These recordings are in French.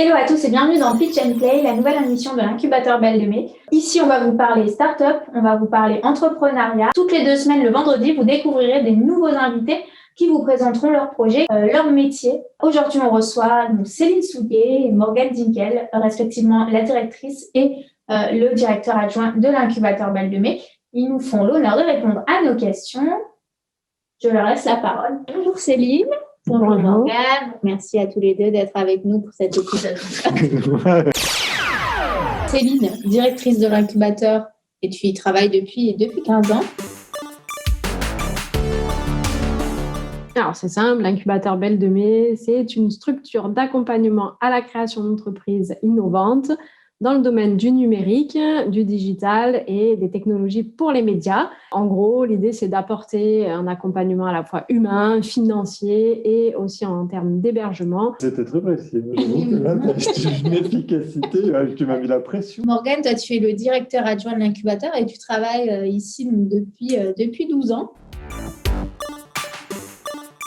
Hello à tous et bienvenue dans Pitch and Play, la nouvelle émission de l'incubateur Belle de Mai. Ici, on va vous parler start-up, on va vous parler entrepreneuriat. Toutes les 2 semaines, le vendredi, vous découvrirez des nouveaux invités qui vous présenteront leurs projets, leur métier. Aujourd'hui, on reçoit donc Céline Souguet et Morgane Dinkel, respectivement la directrice et le directeur adjoint de l'incubateur Belle de Mai. Ils nous font l'honneur de répondre à nos questions. Je leur laisse la parole. Bonjour Céline. Bonjour Morgane, merci à tous les deux d'être avec nous pour cet épisode. Céline, directrice de l'incubateur, et tu y travailles depuis 15 ans. Alors, c'est simple, l'incubateur Belle de Mai, c'est une structure d'accompagnement à la création d'entreprises innovantes dans le domaine du numérique, du digital et des technologies pour les médias. En gros, l'idée, c'est d'apporter un accompagnement à la fois humain, financier et aussi en termes d'hébergement. C'était très précis. Là, tu as une efficacité, tu m'as mis la pression. Morgane, toi, tu es le directeur adjoint de l'incubateur et tu travailles ici depuis 12 ans.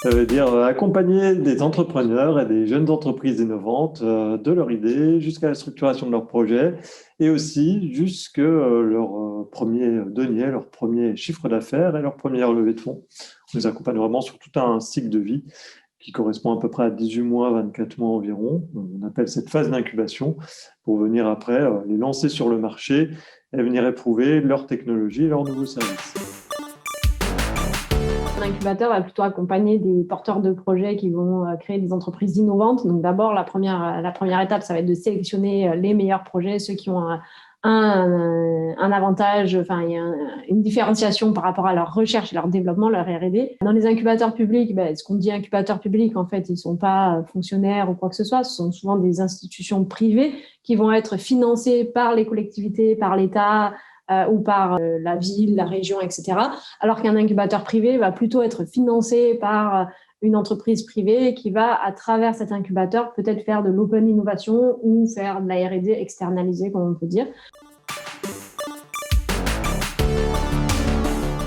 Ça veut dire accompagner des entrepreneurs et des jeunes entreprises innovantes de leur idée jusqu'à la structuration de leur projet et aussi jusqu'à leur premier denier, leur premier chiffre d'affaires et leur première levée de fonds. On les accompagne vraiment sur tout un cycle de vie qui correspond à peu près à 18 mois, 24 mois environ. On appelle cette phase d'incubation pour venir après les lancer sur le marché et venir éprouver leur technologie et leurs nouveaux services. L'incubateur va plutôt accompagner des porteurs de projets qui vont créer des entreprises innovantes. Donc d'abord, la première étape, ça va être de sélectionner les meilleurs projets, ceux qui ont un avantage, une différenciation par rapport à leur recherche et leur développement, leur R&D. Dans les incubateurs publics, ce qu'on dit incubateurs publics, en fait, ils ne sont pas fonctionnaires ou quoi que ce soit. Ce sont souvent des institutions privées qui vont être financées par les collectivités, par l'État, ou par la ville, la région, etc. Alors qu'un incubateur privé va plutôt être financé par une entreprise privée qui va, à travers cet incubateur, peut-être faire de l'open innovation ou faire de la R&D externalisée, comme on peut dire.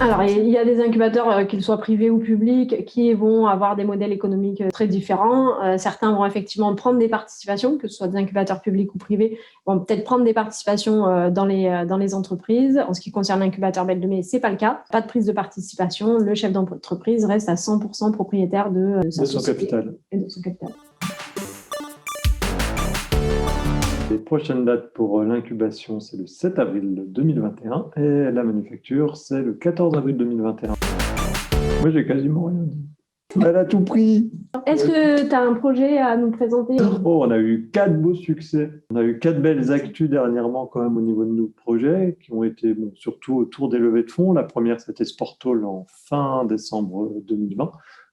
Alors, il y a des incubateurs, qu'ils soient privés ou publics, qui vont avoir des modèles économiques très différents. Certains vont effectivement prendre des participations, que ce soit des incubateurs publics ou privés, vont peut-être prendre des participations dans les entreprises. En ce qui concerne l'incubateur Belle de Mai, c'est pas le cas. Pas de prise de participation. Le chef d'entreprise reste à 100% propriétaire de sa société et de son capital. Les prochaines dates pour l'incubation, c'est le 7 avril 2021 et la manufacture, c'est le 14 avril 2021. Moi, j'ai quasiment rien dit. Elle a tout pris. Est-ce que tu as un projet à nous présenter ? On a eu 4 beaux succès. On a eu 4 belles actus dernièrement quand même au niveau de nos projets qui ont été surtout autour des levées de fonds. La première, c'était Sportall en fin décembre 2020.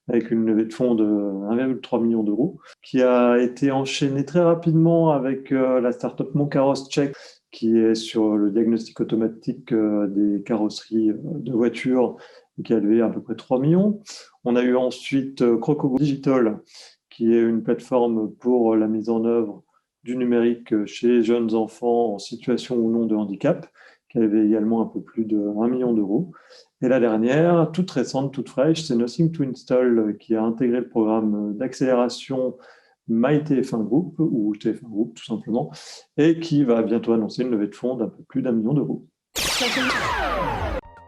Avec une levée de fonds de 1,3 million d'euros, qui a été enchaînée très rapidement avec la start-up Mon Carrosse Check, qui est sur le diagnostic automatique des carrosseries de voitures, qui a levé à peu près 3 millions. On a eu ensuite Crocogo Digital, qui est une plateforme pour la mise en œuvre du numérique chez jeunes enfants en situation ou non de handicap, qui avait également un peu plus de 1 million d'euros. Et la dernière, toute récente, toute fraîche, c'est Nothing to Install qui a intégré le programme d'accélération MyTF1 Group, ou TF1 Group tout simplement, et qui va bientôt annoncer une levée de fonds d'un peu plus d'1 million d'euros.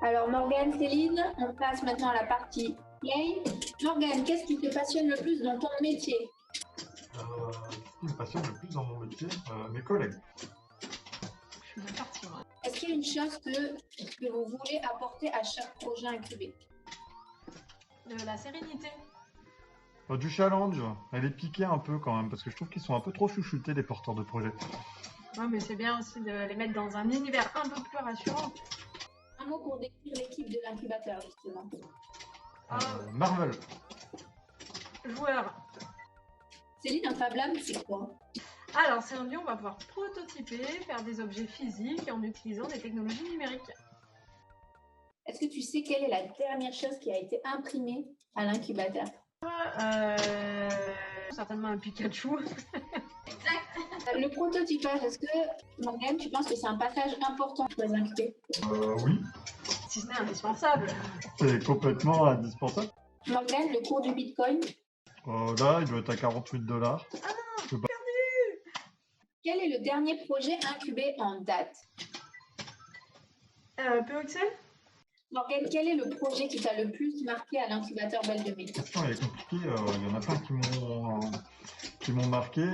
Alors Morgane, Céline, on passe maintenant à la partie play. Morgane, qu'est-ce qui te passionne le plus dans ton métier ? Ce qui me passionne le plus dans mon métier, mes collègues. Est-ce qu'il y a une chose que vous voulez apporter à chaque projet incubé ? La sérénité. Du challenge, elle est piquée un peu quand même, parce que je trouve qu'ils sont un peu trop chouchoutés, les porteurs de projets. Ouais, mais c'est bien aussi de les mettre dans un univers un peu plus rassurant. Un mot pour décrire l'équipe de l'incubateur, justement. Marvel. Joueur. Céline, un Fab Lab, c'est quoi ? Alors, c'est un lieu où on va pouvoir prototyper, faire des objets physiques en utilisant des technologies numériques. Est-ce que tu sais quelle est la dernière chose qui a été imprimée à l'incubateur ? Certainement un Pikachu. Exact. Le prototypage, est-ce que, Morgane, tu penses que c'est un passage important pour les incubés ? Oui. Si ce n'est indispensable. C'est complètement indispensable. Morgane, le cours du Bitcoin ? Là, il doit être à $48. Ah non, perdu. Quel est le dernier projet incubé en date? POXL? Morgane, quel est le projet qui t'a le plus marqué à l'incubateur Belle de Mai? La question elle est compliquée, il y en a plein qui m'ont marqué.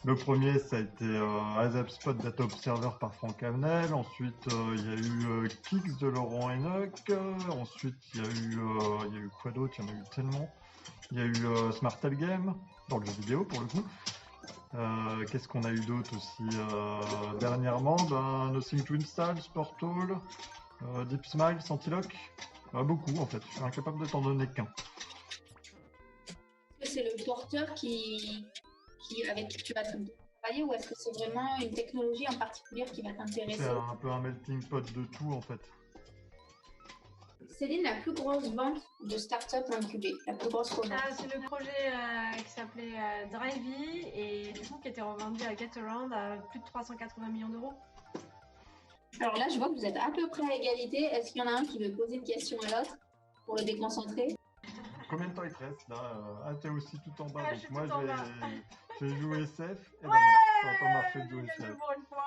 Le premier, ça a été ASAP Spot Data Observer par Franck Avenel. Ensuite, il y a eu Kix de Laurent Enoch. Ensuite, il y a eu quoi d'autre? Il y en a eu tellement. Il y a eu Smart Tel Game, dans le jeu vidéo pour le coup. Qu'est-ce qu'on a eu d'autre aussi dernièrement? Nothing to Install, Sportal, Deep Smile, Sentiloc. Beaucoup en fait, je suis incapable de t'en donner qu'un. Est-ce que c'est le porteur avec qui tu vas travailler ou est-ce que c'est vraiment une technologie en particulier qui va t'intéresser? C'est un peu un melting pot de tout en fait. Céline, la plus grosse vente de start-up incubée, la plus grosse revente? C'est le projet qui s'appelait Drivey et du coup qui était revendu à GetAround à plus de 380 millions d'euros. Alors là, je vois que vous êtes à peu près à égalité. Est-ce qu'il y en a un qui veut poser une question à l'autre pour le déconcentrer? Combien de temps il te reste là? T'es aussi tout en bas. Ah, Donc je suis moi tout en bas. je vais jouer SF. Et Ouais, non, ça va pas marcher de jouer j'ai SF. gagné pour une fois.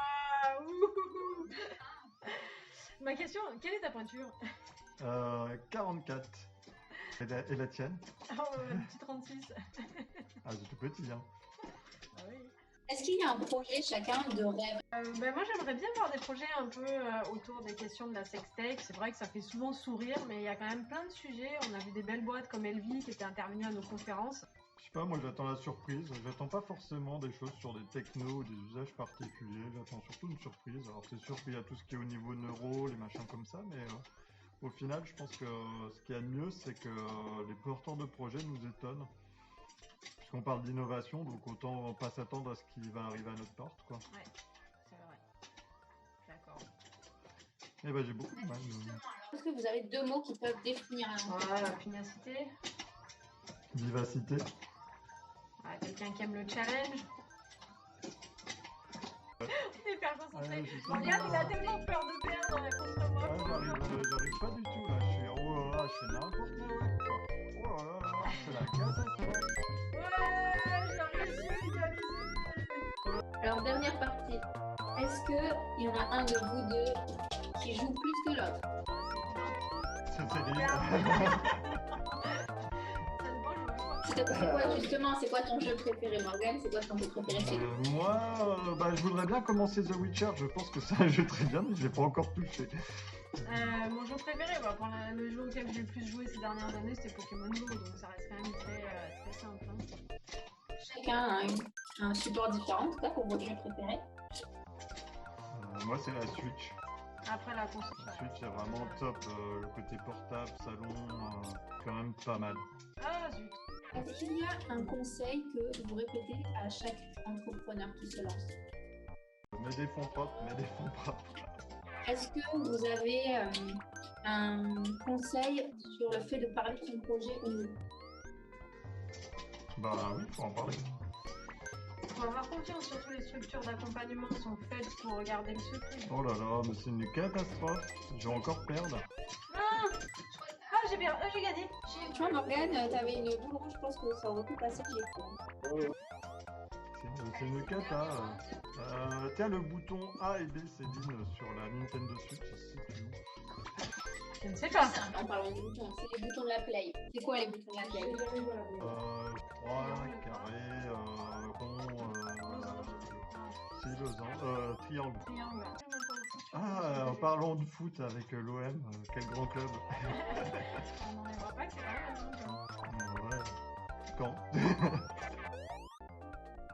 Ouh. Ma question, quelle est ta pointure? 44. Et la tienne? Petit 36. Ah, c'est tout petit, hein. Ah oui. Est-ce qu'il y a un projet chacun de rêve? Moi j'aimerais bien voir des projets un peu autour des questions de la sextech. C'est vrai que ça fait souvent sourire, mais il y a quand même plein de sujets. On a vu des belles boîtes comme Elvi qui étaient intervenues à nos conférences. Je sais pas, moi j'attends la surprise. J'attends pas forcément des choses sur des technos ou des usages particuliers. J'attends surtout une surprise. Alors c'est sûr qu'il y a tout ce qui est au niveau neuro, les machins comme ça, mais au final, je pense que ce qu'il y a de mieux, c'est que les porteurs de projets nous étonnent. Puisqu'on parle d'innovation, donc autant pas s'attendre à ce qui va arriver à notre porte, quoi. Ouais, c'est vrai. D'accord. Eh ben j'ai beaucoup de mal. Est-ce que vous avez deux mots qui peuvent définir un enfant? Voilà, pugnacité. Vivacité. Ouais, quelqu'un qui aime le challenge. Hyper concentré. Regarde, il a tellement peur de perdre contre moi. J'arrive pas du tout là. Oh là là, je fais n'importe quoi. Oh là là, c'est la catastrophe. Ouais, j'ai réussi à égaliser. Alors, dernière partie. Est-ce qu'il y en a un de vous deux qui joue plus que l'autre? C'est Céline. Ça dépend, je vois quoi. C'est quoi justement? C'est quoi ton jeu préféré, Morgane? C'est quoi ton jeu préféré, Céline? Moi, je voudrais bien commencer The Witcher. Je pense que c'est un jeu très bien, mais je l'ai pas encore touché. Mon jeu préféré, pour le jeu auquel j'ai le plus joué ces dernières années, c'était Pokémon Go, donc ça reste quand même très simple. Hein. Chacun a un support différent, en tout cas, pour votre jeu préféré. Moi, c'est la Switch. Après la console. La Switch, c'est vraiment top. Le côté portable, salon, quand même pas mal. Ah zut. Est-ce qu'il y a un conseil que vous répétez à chaque entrepreneur qui se lance? Mets des fonds propres, mets des fonds propres. Est-ce que vous avez un conseil sur le fait de parler de son projet ou non? Bah oui, faut en parler. Faut avoir confiance, surtout les structures d'accompagnement sont faites pour garder le secret. Oh là là, mais c'est une catastrophe. Je vais encore perdre. Ah, j'ai gagné. Tu vois, Morgane, t'avais une boule rouge, je pense que ça aurait pu passer, C'est une cata. Tiens, le bouton A et B, Céline, sur la Nintendo Switch, c'est où? Je ne sais pas. En parlant des boutons, c'est les boutons de la Play. C'est quoi les boutons de la Play? 3, carré, rond, losange, triangle. Triangle. Ah, en parlant de foot avec l'OM, quel grand club. On n'enlèvera pas que c'est là. Ouais. Quand?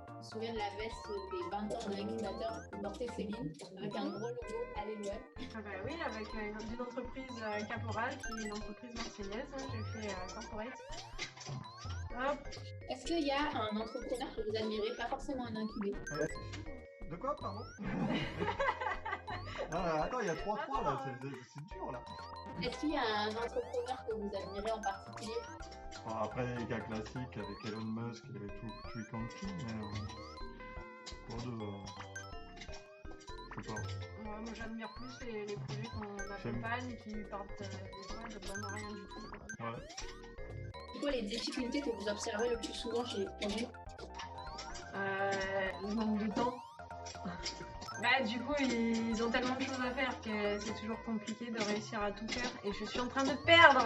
Je me souviens de la veste des 20 ans de l'incubateur que portait Céline, avec un gros logo Alléluia. Ah bah oui, avec une entreprise Caporal, qui est une entreprise marseillaise. J'ai fait corporate. Hop. Est-ce qu'il y a un entrepreneur que vous admirez, pas forcément un incubé? De quoi, pardon? Attends, il y a 3-3 là, c'est dur là. Est-ce qu'il y a un entrepreneur que vous admirez en particulier? Après, les cas classiques avec Elon Musk et tout Tricanti, mais quoi de. Je sais pas. Moi j'admire plus les projets qu'on accompagne qui partent des fois de vraiment rien du tout. Ouais. C'est quoi les difficultés que vous observez le plus souvent chez les projets? Le manque de temps. Bah, du coup, ils ont tellement de choses à faire que c'est toujours compliqué de réussir à tout faire. Et je suis en train de perdre.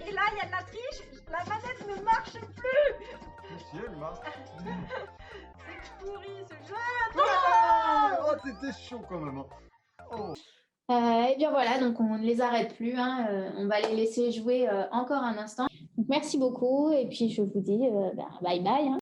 Et là, il y a de la triche. La manette ne marche plus. Si, elle marche. C'est pourri ce jeu. Oh, c'était chaud quand même. Oh. Et bien voilà, donc on ne les arrête plus, hein, on va les laisser jouer encore un instant. Donc, merci beaucoup et puis je vous dis bye bye. Hein.